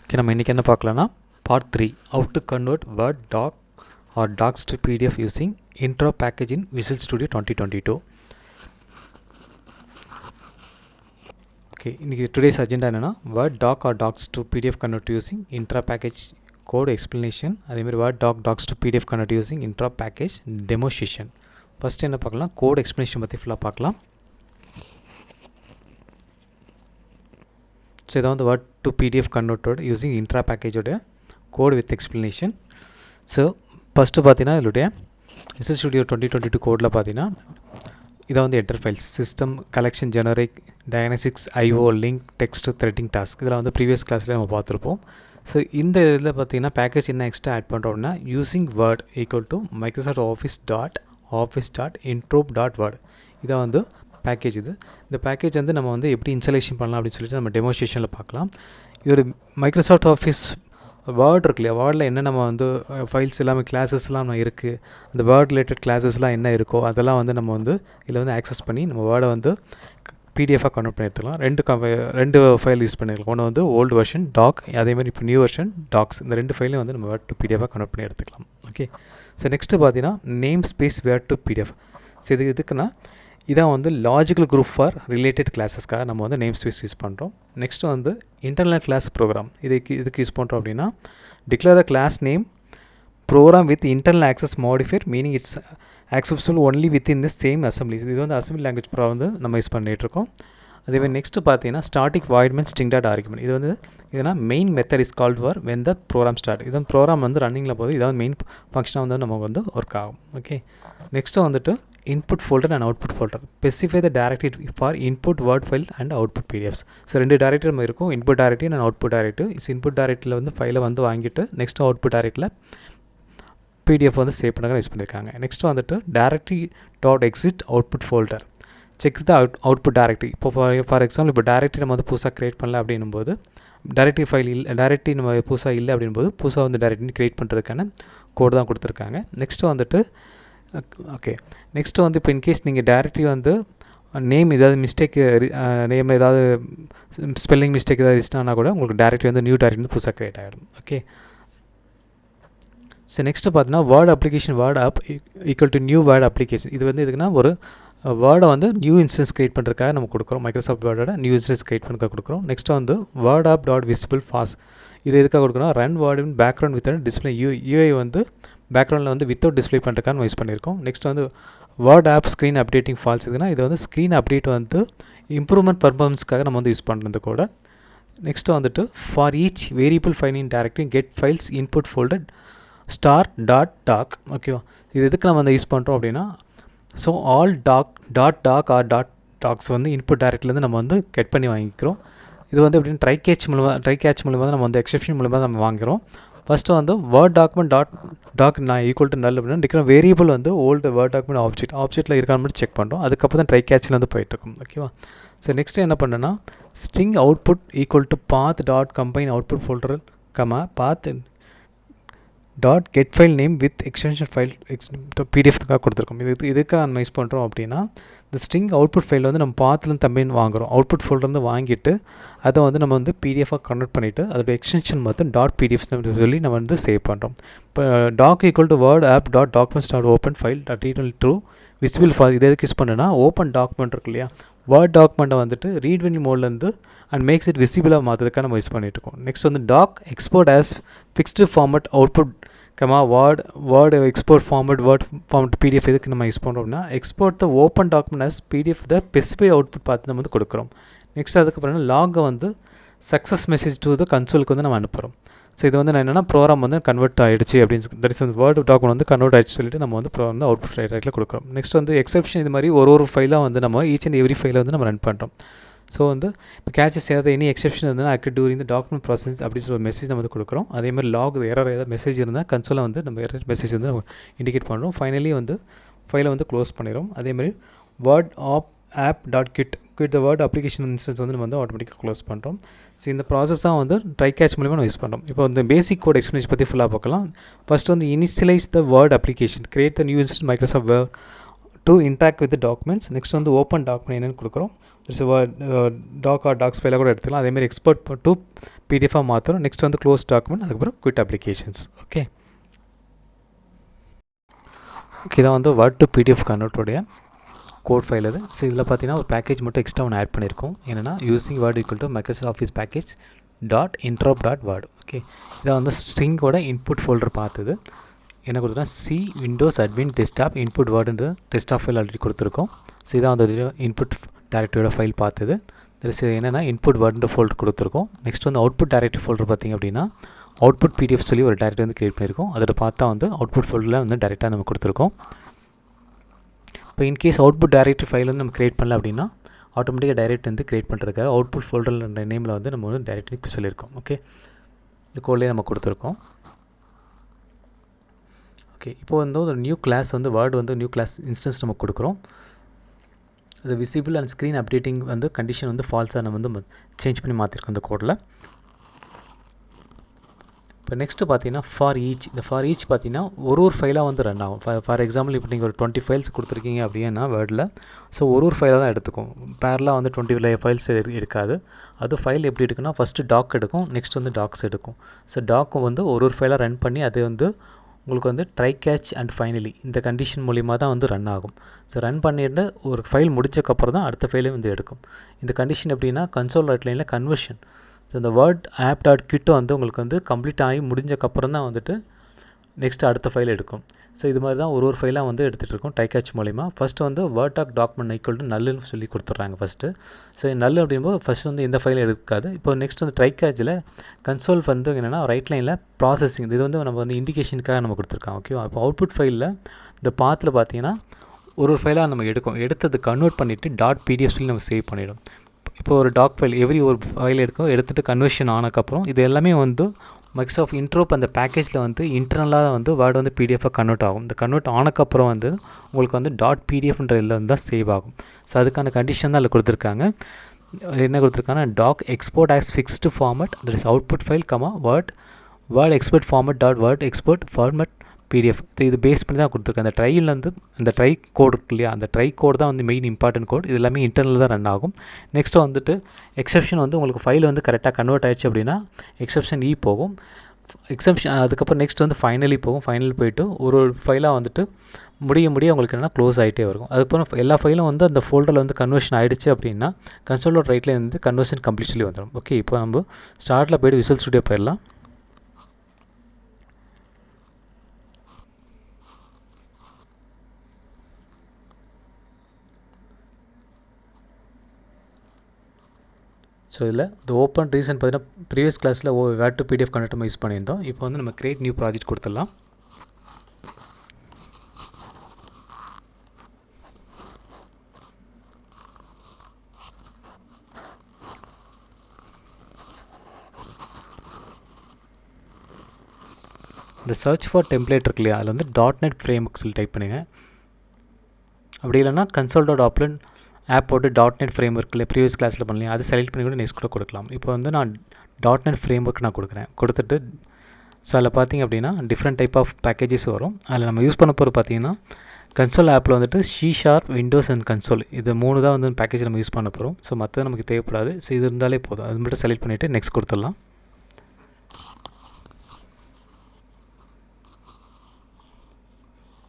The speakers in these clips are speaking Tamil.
Okay, நம்ம இன்னைக்கு என்ன பார்க்கலாம்னா part 3 how to convert word doc or docs to pdf using Interop package in VisualStudio 2022. Okay, இன்னைக்கு today's agenda என்னன்னா word doc or docs to pdf convert using Interop package code explanation, அதே மாதிரி word doc docs to pdf convert using Interop package demo session. First என்ன பார்க்கலாம், code explanation பற்றி ஃபுல்லாக பார்க்கலாம். So இதான் வந்து word to pdf converted using Interop package உடைய code with explanation. So first பார்த்தீங்கன்னா இதோடைய VisualStudio 2022 கோடில் பார்த்தீங்கன்னா இதை வந்து enter files system collection generic diagnostics IO link text threading task இதில் வந்து ப்ரீவியஸ் கிளாஸில் நம்ம பார்த்துருப்போம். ஸோ இந்த இதில் பார்த்தீங்கன்னா பேக்கேஜ் என்ன எக்ஸ்ட்ரா ஆட் பண்ணுறோம் அப்படின்னா using word equal to Microsoft Office dot interop dot word இதை வந்து பேக்கேஜ். இந்த பேக்கேஜ் வந்து நம்ம வந்து எப்படி இன்ஸ்டாலேஷன் பண்ணலாம் அப்படின்னு சொல்லிட்டு நம்ம டெமோஸ்ட்ரேஷனில் பார்க்கலாம். இதோட மைக்ரோசாஃப்ட் ஆஃபீஸ் வேர்ட் இருக்கு இல்லையா, வேர்டில் என்ன நம்ம வந்து ஃபைல்ஸ் எல்லாமே கிளாஸஸ்லாம் இருக்குது, அந்த வேர்ட் ரிலேட்டட் கிளாஸஸ்லாம் என்ன இருக்கோ அதெல்லாம் வந்து நம்ம வந்து இதில் வந்து ஆக்சஸ் பண்ணி நம்ம வேர்டை வந்து பிடிஎஃபாக கன்வெர்ட் பண்ணி எடுத்துக்கலாம். ரெண்டு ஃபைல் யூஸ் பண்ணிக்கலாம். ஒன்று வந்து ஓல்டு வெர்ஷன் டாக், அதேமாதிரி இப்போ நியூ வெர்ஷன் டாக்ஸ். இந்த ரெண்டு ஃபைலையும் வந்து நம்ம வேர்ட் டு பிடிஎஃபாக கன்வெர்ட் பண்ணி எடுத்துக்கலாம். ஓகே, ஸோ நெக்ஸ்ட்டு பார்த்தீங்கன்னா name space word to PDF. So இதுக்குன்னா இதான் வந்து லாஜிக்கல் குரூப் ஃபார் ரிலேட்டட் கிளாஸஸ்க்காக நம்ம வந்து நேம் ஸ்பேஸ் யூஸ் பண்ணுறோம். நெக்ஸ்ட்டு வந்து இன்டர்னல் கிளாஸ் ப்ரோக்ராம் இதுக்கு யூஸ் பண்ணுறோம் அப்படின்னா declare the class name program with internal access modifier meaning it's accessible only within the same assemblies. இது வந்து அசம்பிளி லாங்குவேஜ் ப்ரோ வந்து நம்ம யூஸ் பண்ணிகிட்ருக்கோம். அதேமாதிரி நெக்ஸ்ட்டு பார்த்தீங்கன்னா static void main string dot argument. இது வந்து இதுனா main method is called for when the program start. இது வந்து ப்ரோக்ராம் வந்து ரன்னிங்கில் போது இதாவது மெயின் ஃபங்க்ஷனாக வந்து நமக்கு வந்து ஒர்க் ஆகும். ஓகே, நெக்ஸ்ட்டு வந்துட்டு input folder and output folder. Specify the directory for input word file and output PDFs. So ரெண்டு டைரக்டரி நம்ம இருக்கும், input directory and output directory. Input டைரக்டரியில் வந்து ஃபைலை வந்து வாங்கிட்டு நெக்ஸ்ட்டு அவுட்புட் டைரக்டரியில் பிடிஎஃப் வந்து சேவ் பண்ண யூஸ் பண்ணியிருக்காங்க. நெக்ஸ்ட்டு வந்துட்டு directory dot exit output folder check the output directory. இப்போ ஃபார் எக்ஸாம்பிள் இப்போ டைரக்டரி நம்ம வந்து புதுசாக க்ரியேட் பண்ணல அப்படின்னும்போது டைரக்டரி ஃபைல் இல்லை, டைரக்டரி நம்ம புதுசாக இல்லை அப்படின்போது புதுசாக வந்து டைரக்டரி க்ரியேட் பண்ணுறதுக்கான கோட் தான் கொடுத்துருக்காங்க. நெக்ஸ்ட்டு வந்துட்டு ஓகே, நெக்ஸ்ட்டு வந்து இப்போ இன்கேஸ் நீங்கள் டைரக்டரி வந்து நேம் ஏதாவது மிஸ்டேக் நேம் ஏதாவது ஸ்பெல்லிங் மிஸ்டேக் ஏதாவது இருந்துச்சுன்னா கூட உங்களுக்கு டைரக்டரி வந்து நியூ டைரக்டரி புதுசாக க்ரியேட் ஆகிடும். ஓகே, ஸோ நெக்ஸ்ட்டு பார்த்தீங்கன்னா word application word app equal to new word application. இது வந்து இதுக்குன்னா ஒரு வேர்டை வந்து நியூ இன்ஸ்டன்ஸ் க்ரியேட் பண்ணுறதுக்காக நம்ம கொடுக்குறோம். மைக்ரோசாஃப்ட் வேர்டோட நியூ இன்ஸ்டன்ஸ் க்ரியேட் பண்ணுறதுக்காக கொடுக்குறோம். நெக்ஸ்ட்டு வந்து வேர்ட் ஆப் டாட் விசிபிள் ஃபாஸ்ட். இது எதுக்காக கொடுக்கணும், run word in background with display UI வந்து பேக்ரவுண்டில் வந்து வித்தவுட் டிஸ்பிளே பண்ணுறதுக்காக நம்ம யூஸ் பண்ணியிருக்கோம். நெக்ஸ்ட் வந்து word app screen updating false. இதுனா இது வந்து ஸ்க்ரீன் அப்டேட் வந்து இம்ப்ரூவ்மெண்ட் பர்ஃபார்மன்ஸ்க்காக நம்ம வந்து யூஸ் பண்ணுறது கூட. நெக்ஸ்ட்டு வந்துட்டு for each variable file in directory get files input folder star dot doc. ஓகேவா, இது எதுக்கு நம்ம வந்து யூஸ் பண்ணுறோம் அப்படின்னா so all doc or docs வந்து இன்புட் டைரக்டரிலேருந்து நம்ம வந்து கெட் பண்ணி வாங்கிக்கிறோம். இது வந்து எப்படின்னு ட்ரை கேட்ச் மூலமாக நம்ம வந்து எக்ஸெப்ஷன் மூலமாக நம்ம வாங்குகிறோம். ஃபஸ்ட்டு வந்து வேர்ட் டாக்குமெண்ட் டாக் நான் ஈக்குவல் டு நல் அப்படின்னா டிக்கிற வேரியபிள் வந்து ஓல்டு வேர்ட் டாக்குமெண்ட் ஆப்ஜெக்ட்டில் இருக்கான்னு மட்டும் செக் பண்ணுறோம். அதுக்கப்புறம் தான் ட்ரை கேட்சில் வந்து போயிட்டுருக்கும். ஓகேவா, ஸோ நெக்ஸ்ட்டு என்ன பண்ணுன்னா string output equal to path dot combine output folder path dot get file name with extension file பிடிஎஃப்க்காக கொடுத்துருக்கோம். இதுக்காக நம்ம யூஸ் பண்ணுறோம் அப்படின்னா இந்த ஸ்ட்ரிங் அவுட்புட் ஃபைல் வந்து நம்ம பாத்துலேருந்து தம்பின்னு வாங்குகிறோம். அவுட்புட் ஃபோல்டர்லேருந்து வாங்கிட்டு அதை வந்து நம்ம வந்து பிடிஎஃபாக கன்வெர்ட் பண்ணிவிட்டு அதோட எக்ஸ்டென்ஷன் மட்டும் டாட் பிடிஎஃப்னு சொல்லி நம்ம வந்து சேவ் பண்ணுறோம். இப்போ doc equal to word app dot documents dot open file dot equal to visible for. இது எதுக்கு யூஸ் பண்ணுன்னா ஓப்பன் டாக்குமெண்ட் இருக்கு இல்லையா, வேர்ட் டாக்குமெண்ட்டை வந்துட்டு ரீட் வெனி மோட்லேருந்து அண்ட் மேக்ஸ் இட் விசிபிளாக மாற்றுறதுக்காக நம்ம யூஸ் பண்ணிகிட்ருக்கோம். நெக்ஸ்ட் வந்து doc export as fixed format output word export format PDF எதுக்கு நம்ம யூஸ் பண்ணுறோம் அப்படின்னா export the open document as PDF the specify output பார்த்து நம்ம வந்து கொடுக்குறோம். நெக்ஸ்ட் அதுக்கப்புறம் லாகை வந்து சக்ஸஸ் மெசேஜ் டு த கன்சோலுக்கு வந்து நம்ம அனுப்புகிறோம். ஸோ இது வந்து நான் என்னென்னா ப்ரோக்ராம் வந்து கன்வெர்ட் ஆகிடுச்சு அப்படின்னு தட் இஸ் வந்து வேர்டு டாக்குமெண்ட் வந்து கன்வெர்ட் ஆகிடுச்சு சொல்லிட்டு நம்ம வந்து ப்ரோக்ராம் வந்து அவுட்புட் டைரக்டரியில் கொடுக்குறோம். நெக்ஸ்ட் வந்து எக்ஸெப்ஷன் இது மாதிரி ஒரு ஃபைலாக வந்து நம்ம ஈச் அண்ட் எவ்ரி ஃபைலை வந்து நம்ம ரன் பண்ணுறோம். ஸோ வந்து இப்போ கேட்சஸ் ஏதாவது எனி எக்ஸெப்ஷன் இருந்தால் அக்ட் டூரிங் த டாக்குமெண்ட் ப்ராசஸ் அப்படின்னு ஒரு மெசேஜ் நம்ம வந்து கொடுக்குறோம். அதேமாதிரி லாக் எரர் ஏதாவது மெசேஜ் இருந்தால் கன்சோலில் வந்து நம்ம எரர் மெசேஜ் வந்து நம்ம இண்டிகேட் பண்ணுறோம். ஃபைனலி வந்து ஃபைலை வந்து க்ளோஸ் பண்ணிடும். அதேமாதிரி word app dot quit the word application instance வந்து நம்ம வந்து ஆட்டோமேட்டிக்காக க்ளோஸ் பண்ணுறோம். ஸோ இந்த ப்ராசஸ் தான் வந்து ட்ரை கேட்ச் மூலிமா நம்ம யூஸ் பண்ணுறோம். இப்போ வந்து பேசிக் கோட் எக்ஸ்பிளேஷன் பற்றி ஃபுல்லாக பார்க்கலாம். ஃபஸ்ட்டு வந்து initialize the word application create the new instance Microsoft Word to interact with the documents. next வந்து open document என்னன்னு கொடுக்குறோம். there's a doc or docs ஃபைலை கூட எடுத்துக்கலாம். அதேமாதிரி எக்ஸ்போர்ட் டு பிடிஎஃபாக மாற்றுறோம். நெக்ஸ்ட் வந்து க்ளோஸ் டாக்குமெண்ட், அதுக்கப்புறம் குவிட் அப்ளிகேஷன்ஸ். ஓகே இதான் வந்து வேர்ட் டு பிடிஎஃப் கன்வெர்ட்டோடைய கோட் ஃபைல் அது. ஸோ இதில் பார்த்தீங்கன்னா ஒரு பேக்கேஜ் மட்டும் எக்ஸ்ட்ரா ஒன்று ஆட் பண்ணியிருக்கோம். என்னென்னா using word equal to Microsoft Office package .interop .word. Okay இதான் வந்து ஸ்ட்ரிங்கோட இன்புட் ஃபோல்டர் பார்த்தது. என்ன கொடுத்துருக்கோம், C windows admin desktop input வேர்டுன்ற டெஸ்க்டாப் ஃபைல் ஆல்ரெடி கொடுத்துருக்கோம். ஸோ இதான் வந்து இன்புட் டைரக்டரியோட ஃபைல் பார்த்தது. என்னென்னா இன்புட் வேர்டுன்ற ஃபோல்டர் கொடுத்துருக்கோம். நெக்ஸ்ட் வந்து அவுட்புட் டைரக்டரி ஃபோல்டர் பார்த்திங்க அப்படின்னா அவுட்புட் பிடிஎஃப் சொல்லி ஒரு டைரக்டரி வந்து க்ரியேட் பண்ணியிருக்கோம். அதோட பார்த்தா வந்து அவுட்புட் ஃபோல்டரில் வந்து டைரெக்டாக நம்ம கொடுத்துருக்கோம். இப்போ இன்கேஸ் அவுட்புட் டைரக்டரி ஃபைல் வந்து நம்ம க்ரியேட் பண்ணல அப்படின்னா ஆட்டோமேட்டிக்காக டைரக்ட் வந்து க்ரியேட் பண்ணுறதுக்காக அவுட்புட் ஃபோல்டர்ன்ற நேமில் வந்து நம்ம வந்து டைரக்டரி சொல்லியிருக்கோம். ஓகே இந்த கோட்லேயே நம்ம கொடுத்துருக்கோம். ஓகே இப்போ வந்து ஒரு நியூ கிளாஸ் வந்து வேர்டு வந்து நியூ கிளாஸ் இன்ஸ்டன்ஸ் நம்ம கொடுக்குறோம். அது விசிபிள் அண்ட் ஸ்க்ரீன் அப்டேட்டிங் வந்து கண்டிஷன் வந்து ஃபால்ஸாக நம்ம வந்து சேஞ்ச் பண்ணி மாற்றிருக்கோம் இந்த கோடில். இப்போ நெக்ஸ்ட்டு பார்த்தீங்கன்னா ஃபார் ஈச், இந்த ஃபார் ஈச் பார்த்தீங்கன்னா ஒரு ஃபைலாக வந்து ரன் ஆகும். ஃபார் எக்ஸாம்பிள் இப்போ நீங்கள் ஒரு 20 ஃபைல்ஸ் கொடுத்துருக்கீங்க அப்படின்னா வேர்டில், ஸோ ஒரு ஃபைலாக தான் எடுத்துக்கும். பேரலாக வந்து 20 ஃபைல்ஸ் இருக்காது. அது ஃபைல் எப்படி எடுக்குன்னா ஃபஸ்ட்டு டாக் எடுக்கும், நெக்ஸ்ட் வந்து டாக்ஸ் எடுக்கும். ஸோ டாக் வந்து ஒரு ஃபைலாக ரன் பண்ணி அது வந்து உங்களுக்கு வந்து ட்ரை கேட்ச் அண்ட் ஃபைனலி இந்த கண்டிஷன் மூலிமா தான் வந்து ரன் ஆகும். ஸோ ரன் பண்ணிட்டு ஒரு ஃபைல் முடிச்சக்கப்புறம் தான் அடுத்த ஃபைலே வந்து எடுக்கும். இந்த கண்டிஷன் எப்படின்னா கன்சோல் ரைட்லைனில் கன்வர்ஷன். ஸோ இந்த வேர்ட் ஆப் டாட் கிட் வந்து உங்களுக்கு வந்து கம்ப்ளீட் ஆகி முடிஞ்சக்கப்புறம் தான் வந்துட்டு நெக்ஸ்ட் அடுத்த ஃபைல் எடுக்கும். ஸோ இது மாதிரி தான் ஒரு ஃபைலாக வந்து எடுத்துகிட்டு இருக்கோம் ட்ரை கேட்ச் மூலிமா. ஃபஸ்ட்டு வந்து word doc document equal to நல்லுன்னு சொல்லி கொடுத்துட்றாங்க ஃபஸ்ட்டு. ஸோ நல் அப்படிங்கும்போது ஃபஸ்ட்டு வந்து எந்த ஃபைலும் எடுக்காது. இப்போ நெக்ஸ்ட் வந்து ட்ரை கேட்சில் கன்சோல் வந்து என்னென்னா ரைட் லைனில் ப்ராசஸிங், இது வந்து நம்ம வந்து இண்டிகேஷனுக்காக நம்ம கொடுத்துருக்கோம். ஓகேவா, இப்போ அவுட்புட் ஃபைலில் இந்த பாத்தில் பார்த்தீங்கன்னா ஒரு ஃபைலாக நம்ம எடுத்தது கன்வெர்ட் பண்ணிவிட்டு .pdf சொல்லி நம்ம சேவ் பண்ணிவிடும். இப்போ ஒரு டாக் ஃபைல் ஒரு ஃபைல் எடுத்துகிட்டு கன்வர்ஷன் ஆனக்கப்புறம் இது எல்லாமே வந்து மைக்ரோசாஃப்ட் இன்ட்ரோப் அந்த பேக்கேஜில் வந்து இன்டர்னலாக வந்து வேர்டு வந்து பிடிஎஃபாக கன்வெர்ட் ஆகும். இந்த கன்வெர்ட் ஆனக்கப்புறம் வந்து உங்களுக்கு வந்து .pdfன்ற இதில் வந்து தான் சேவ் ஆகும். ஸோ அதுக்கான கண்டிஷன் தான் அதில் கொடுத்துருக்காங்க. என்ன கொடுத்துருக்காங்கன்னா doc export as fixed format that is output file word export format .word export format PDF. இது பேஸ் பண்ணி தான் கொடுத்துருக்கேன். அந்த ட்ரையில் வந்து அந்த ட்ரை கோட் இருக்கு இல்லையா, அந்த ட்ரை கோட் தான் வந்து மெயின் இம்பார்ட்டன்ட் கோட். இது எல்லாமே இன்டர்னல் தான் ரன் ஆகும். நெக்ஸ்ட்டு வந்துட்டு எக்ஸப்ஷன் வந்து உங்களுக்கு ஃபைல் வந்து கரெக்டாக கன்வெர்ட் ஆயிடுச்சு அப்படின்னா எக்ஸப்ஷன் போகும். அதுக்கப்புறம் நெக்ஸ்ட் வந்து ஃபைனலி போகும். ஃபைனல் போயிட்டு ஒரு ஃபைலாக வந்துட்டு முடிய உங்களுக்கு என்னென்னா க்ளோஸ் ஆகிட்டே வரும். அதுக்கப்புறம் எல்லா ஃபைலும் வந்து அந்த ஃபோல்டரில் வந்து கன்வர்ஷன் ஆகிடுச்சு அப்படின்னா கன்சோலோட ரைட்டில் வந்து கன்வர்ஷன் கம்ப்ளீட் சொல்லி வந்துடும். ஓகே இப்போ நம்ம ஸ்டார்ட்டில் போய்ட்டு விசுவல் ஸ்டுடியோ போயிடலாம். ஸோ இதில் இந்த ஓப்பன் ரீசன் பார்த்தீங்கன்னா ப்ரீவியஸ் கிளாஸில் வேர்ட் டு பிடிஎஃப் கன்வெர்ட் நம்ம யூஸ் பண்ணியிருந்தோம். இப்போ வந்து நம்ம கிரியேட் நியூ ப்ராஜெக்ட் கொடுத்துடலாம். இந்த சர்ச் ஃபார் டெம்ப்ளேட் இருக்கு இல்லையா, அதில் வந்து .NET ஃப்ரேம்ஒர்க் சொல்லி டைப் பண்ணுங்கள். அப்படி இல்லைனா console.applet ஆப் போட்டு .NET ஃப்ரேம்ஒர்க் இல்லை ப்ரீவியஸ் கிளாஸில் பண்ணலையா, அது செலக்ட் பண்ணி கூட நெக்ஸ்ட் கூட கொடுக்கலாம். இப்போ வந்து நான் .NET ஃப்ரேம்ஒர்க் நான் கொடுத்துட்டு ஸோ அதில் பார்த்திங்க அப்படின்னா டிஃப்ரெண்ட் டைப் ஆஃப் பேக்கேஜஸ் வரும். அதில் நம்ம யூஸ் பண்ண போகிறது பார்த்திங்கன்னா கன்சோல் ஆப்பில் வந்துட்டு C# விண்டோஸ் அண்ட் கன்சோல் இது 3 தான் வந்து பேக்கேஜ் நம்ம யூஸ் பண்ண போகிறோம். ஸோ மற்றது நமக்கு தேவைப்படாது. ஸோ இது இருந்தாலே போதும். அது மட்டும் செலக்ட் பண்ணிவிட்டு நெக்ஸ்ட் கொடுத்துடலாம்.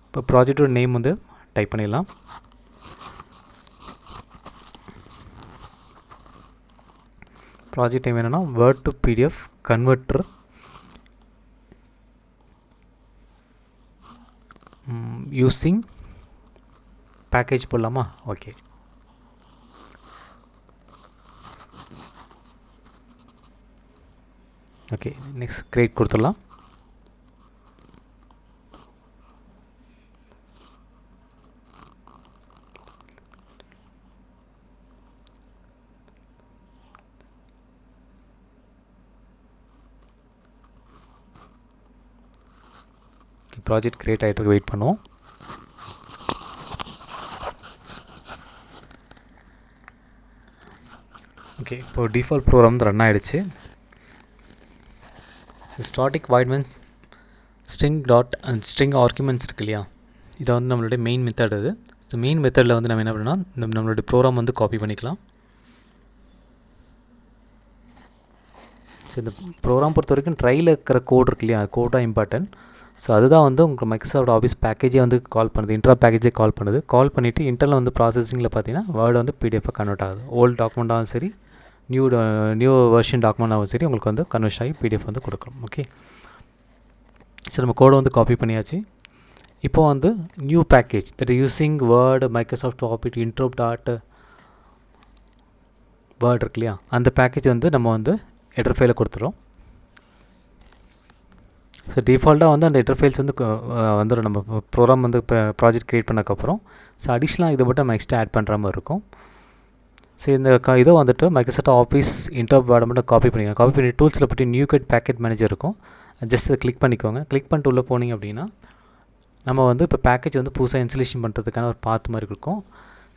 இப்போ ப்ராஜெக்டோட நேம் வந்து டைப் பண்ணிடலாம். ப்ராஜெக்ட் நேம் என்னென்னா word to PDF converter using package போடலாமா? ஓகே நெக்ஸ்ட் கிரியேட் கொடுத்துடலாம். ப்ராஜெக்ட் கிரியேட் ஆகிட்டு வெயிட் பண்ணுவோம். ஓகே இப்போ டிஃபால்ட் ப்ரோக்ராம் வந்து ரன் ஆகிடுச்சு. So static void string arguments இருக்கு இல்லையா, இதை வந்து நம்மளுடைய மெயின் மெத்தட் இது. ஸோ மெயின் மெத்தடில் வந்து நம்ம என்ன பண்ணலாம், நம்மளுடைய ப்ரோக்ராம் வந்து காப்பி பண்ணிக்கலாம். ஸோ இந்த ப்ரோக்ராம் பொறுத்த வரைக்கும் ட்ரையில் இருக்கிற கோட் இருக்கு இல்லையா, கோட் தான் இம்பார்ட்டன்ட். ஸோ அதுதான் வந்து உங்களுக்கு மைக்ரோசாஃப்ட் ஆஃபீஸ் பேக்கேஜே வந்து கால் பண்ணுது, இன்ட்ராப் பேக்கேஜே கால் பண்ணுது. கால் பண்ணிவிட்டு இன்டர்னல் வந்து ப்ராசஸிங்கில் பார்த்தீங்கன்னா வேர்டு வந்து பிடிஎஃபாக கன்வெர்ட் ஆகுது. ஓல்டு டாக்குமெண்ட்டாகவும் சரி, நியூ வெர்ஷன் டாக்குமெண்ட்டாகவும் சரி உங்களுக்கு வந்து கன்வெர்ட் ஆகி பிடிஎஃப் வந்து கொடுக்குறோம். ஓகே, ஸோ நம்ம கோடை வந்து காப்பி பண்ணியாச்சு. இப்போ வந்து new package that using word Microsoft Office interop dot word இருக்கு இல்லையா, அந்த பேக்கேஜ் வந்து நம்ம வந்து ஹெடர் ஃபைலில் கொடுத்துறோம். ஸோ டிஃபால்ட்டாக வந்து அந்த ஹெடர் ஃபைல்ஸ் வந்து வந்துடும் நம்ம ப்ரோக்ராம் வந்து இப்போ ப்ராஜெக்ட் க்ரியேட் பண்ணக்கப்புறம். ஸோ அடிஷ்னலாக இதை மட்டும் நம்ம எக்ஸ்ட்ரா ஆட் பண்ணுற மாதிரி இருக்கும். ஸோ இந்த இதை வந்துட்டு மைக்ரோசாஃப்ட் ஆஃபீஸ் இன்ட்ரோப் வேர்டை மட்டும் காப்பி பண்ணிக்கலாம். காப்பி பண்ணி டூல்ஸில் போய்ட்டு நியூ கட் பேக்கெட் மேனேஜர் இருக்கும், ஜஸ்ட் அதை கிளிக் பண்ணிக்கோங்க. கிளிக் பண்ணிட்டு உள்ளே போனீங்க அப்படின்னா நம்ம வந்து இப்போ பேக்கேஜ் வந்து புதுசாக இன்ஸ்டலேஷன் பண்ணுறதுக்கான ஒரு பாத் மாதிரி இருக்கும்.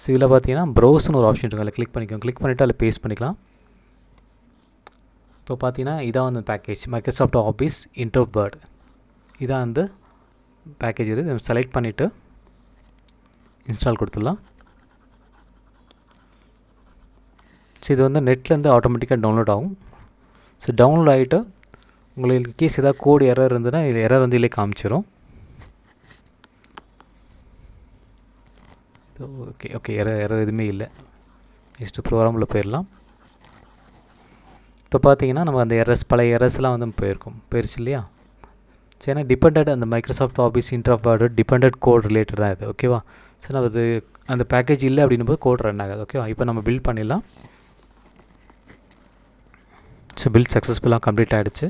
ஸோ இதில் பார்த்தீங்கன்னா ப்ரௌஸ்னு ஒரு ஆப்ஷன் இருக்கும், அதில் கிளிக் பண்ணிக்கோங்க. கிளிக் பண்ணிவிட்டு அதில் பேஸ்ட் பண்ணிக்கலாம். இப்போ பார்த்தீங்கன்னா இதான் வந்து package Microsoft Office interop word, இதான் வந்து பேக்கேஜ். இது செலக்ட் பண்ணிவிட்டு இன்ஸ்டால் கொடுத்துடலாம். ஸோ இது வந்து நெட்லேருந்து ஆட்டோமேட்டிக்காக டவுன்லோட் ஆகும். ஸோ டவுன்லோட் ஆகிட்டு உங்களுக்கு இன்கேஸ் ஏதாவது கோட் எரர் இருந்ததுன்னா இது எரர் வந்து இதிலே காமிச்சிடும். ஓகே எரர் எதுவுமே இல்லை. நெக்ஸ்ட்டு ப்ரோக்ராமில் போயிடலாம். இப்போ பார்த்தீங்கன்னா நம்ம அந்த பழைய எரர்ஸ்லாம் வந்து போயிருச்சு இல்லையா. சரி, ஏன்னா டிபெண்டட் அந்த Microsoft Office interop word dependent code related தான் இது. ஓகேவா. ஸோ நம்ம அது அந்த பேக்கேஜ் இல்லை அப்படின்னும் போது கோட் ரன் ஆகாது. ஓகேவா. இப்போ நம்ம பில்ட் பண்ணிடலாம். ஸோ பில்ட் சக்ஸஸ்ஃபுல்லாக கம்ப்ளீட் ஆகிடுச்சு.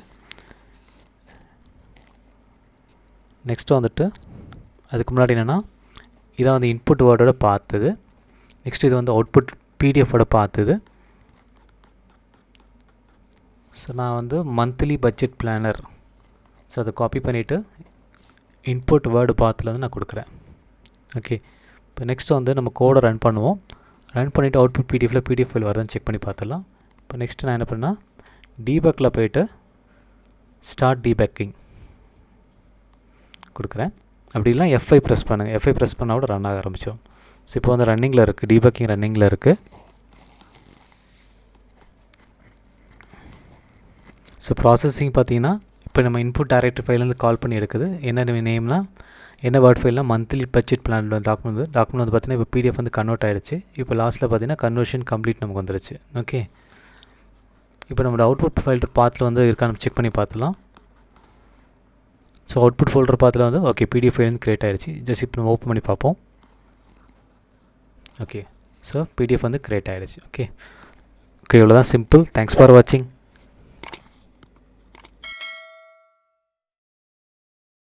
நெக்ஸ்ட்டு வந்துட்டு அதுக்கு முன்னாடி என்னென்னா இதான் வந்து இன்புட் வேர்டோட பார்த்தது. நெக்ஸ்ட் இது வந்து அவுட்புட் பிடிஎஃபோட பார்த்தது. ஸோ நான் வந்து மந்த்லி பட்ஜெட் பிளானர், ஸோ அதை காப்பி பண்ணிவிட்டு இன்புட் வேர்டு பாத்தில் வந்து நான் கொடுக்குறேன். ஓகே, இப்போ நெக்ஸ்ட்டு வந்து நம்ம கோடை ரன் பண்ணுவோம். ரன் பண்ணிவிட்டு அவுட்புட் பிடிஎஃப் ஃபைல் வருதுன்னு செக் பண்ணி பார்த்துடலாம். இப்போ நெக்ஸ்ட்டு நான் என்ன பண்ணேன், டீபக்கில் போய்ட்டு ஸ்டார்ட் டீபக்கிங் கொடுக்குறேன். அப்படி இல்லை F5 ப்ரெஸ் பண்ணுங்கள். F5 ப்ரெஸ் பண்ணால் கூட ரன் ஆக ஆரம்பிச்சிடும். ஸோ இப்போ வந்து ரன்னிங்கில் இருக்குது, டீபக்கிங் ரன்னிங்கில் இருக்குது. ஸோ ப்ராசஸிங் பார்த்தீங்கன்னா இப்போ நம்ம இன்புட் டைரக்டரி ஃபைலேருந்து கால் பண்ணி எடுக்குது. என்ன நேம்னா என்ன வேர்ட் ஃபைல்னால் மந்த்லி பட்ஜெட் பிளான் டாக்குமெண்ட் வந்து பார்த்தீங்கன்னா இப்போ பிடிஎஃப் வந்து கன்வெர்ட் ஆகிடுச்சு. இப்போ லாஸ்ட்டில் பார்த்தீங்கன்னா கன்வர்ஷன் கம்ப்ளீட் நமக்கு வந்துருச்சு. ஓகே, இப்போ நம்மளோட அவுட்புட் ஃபைல் பாத்தில் வந்து இருக்கான்னு செக் பண்ணி பார்த்துலாம். ஸோ அவுட்புட் ஃபோல்டர் பாத்தில் வந்து ஓகே பிடிஎஃப் ஃபைல் வந்து க்ரியேட் ஆகிடுச்சு. ஜஸ்ட் இப்போ நம்ம ஓப்பன் பண்ணி பார்ப்போம். ஓகே, ஸோ பிடிஎஃப் வந்து க்ரியேட் ஆகிடுச்சு. ஓகே, இவ்வளோ தான் சிம்பிள். தேங்க்ஸ் ஃபார் வாட்சிங்.